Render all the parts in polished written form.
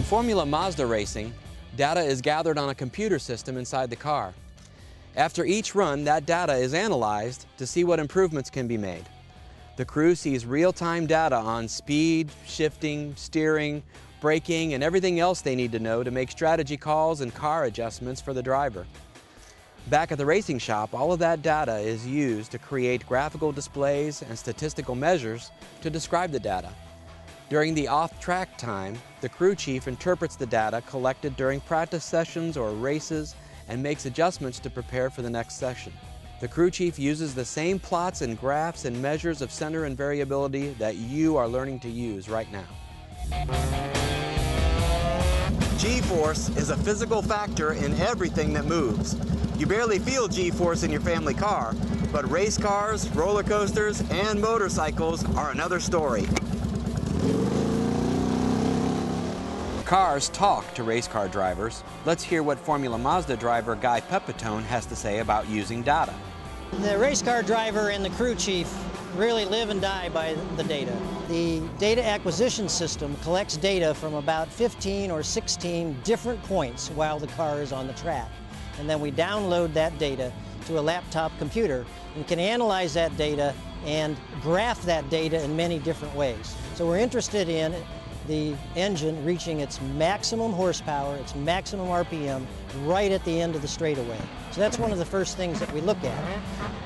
Formula Mazda racing, data is gathered on a computer system inside the car. After each run, that data is analyzed to see what improvements can be made. The crew sees real-time data on speed, shifting, steering, braking, and everything else they need to know to make strategy calls and car adjustments for the driver. Back at the racing shop, all of that data is used to create graphical displays and statistical measures to describe the data. During the off-track time, the crew chief interprets the data collected during practice sessions or races and makes adjustments to prepare for the next session. The crew chief uses the same plots and graphs and measures of center and variability that you are learning to use right now. G-force is a physical factor in everything that moves. You barely feel G-force in your family car, but race cars, roller coasters, and motorcycles are another story. Cars talk to race car drivers. Let's hear what Formula Mazda driver Guy Pepitone has to say about using data. The race car driver and the crew chief really live and die by the data. The data acquisition system collects data from about 15 or 16 different points while the car is on the track. And then we download that data to a laptop computer and can analyze that data and graph that data in many different ways. So we're interested in the engine reaching its maximum horsepower, its maximum RPM, right at the end of the straightaway. So that's one of the first things that we look at.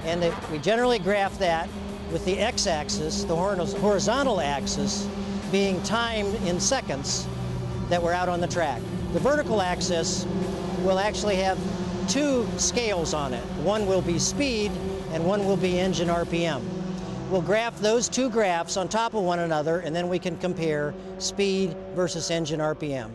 And we generally graph that with the x-axis, the horizontal axis, being time in seconds that we're out on the track. The vertical axis will actually have two scales on it. One will be speed and one will be engine RPM. We'll graph those two graphs on top of one another, and then we can compare speed versus engine RPM.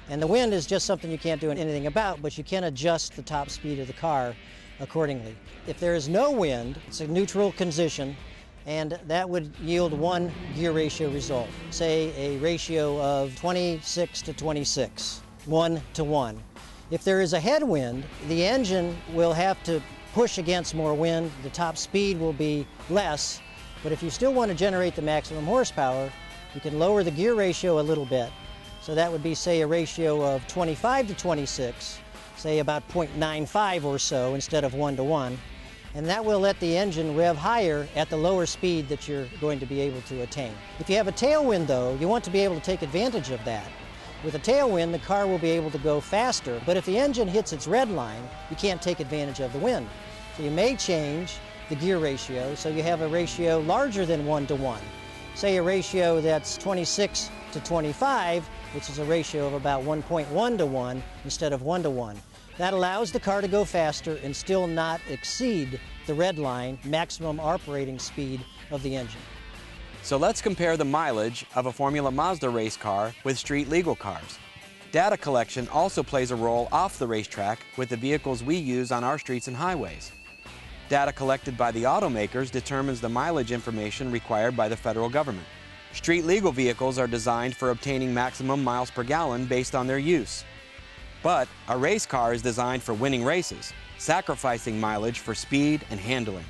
And the wind is just something you can't do anything about, but you can adjust the top speed of the car accordingly. If there is no wind, it's a neutral condition, and that would yield one gear ratio result. Say a ratio of 26 to 26, 1 to 1. If there is a headwind, the engine will have to push against more wind, the top speed will be less, but if you still want to generate the maximum horsepower, you can lower the gear ratio a little bit. So that would be, say, a ratio of 25 to 26, say about 0.95 or so instead of 1 to 1, and that will let the engine rev higher at the lower speed that you're going to be able to attain. If you have a tailwind, though, you want to be able to take advantage of that. With a tailwind, the car will be able to go faster, but if the engine hits its red line, you can't take advantage of the wind. So you may change the gear ratio, so you have a ratio larger than 1 to 1. Say a ratio that's 26 to 25, which is a ratio of about 1.1 to 1 instead of 1 to 1. That allows the car to go faster and still not exceed the red line maximum operating speed of the engine. So let's compare the mileage of a Formula Mazda race car with street legal cars. Data collection also plays a role off the racetrack with the vehicles we use on our streets and highways. Data collected by the automakers determines the mileage information required by the federal government. Street legal vehicles are designed for obtaining maximum miles per gallon based on their use. But a race car is designed for winning races, sacrificing mileage for speed and handling.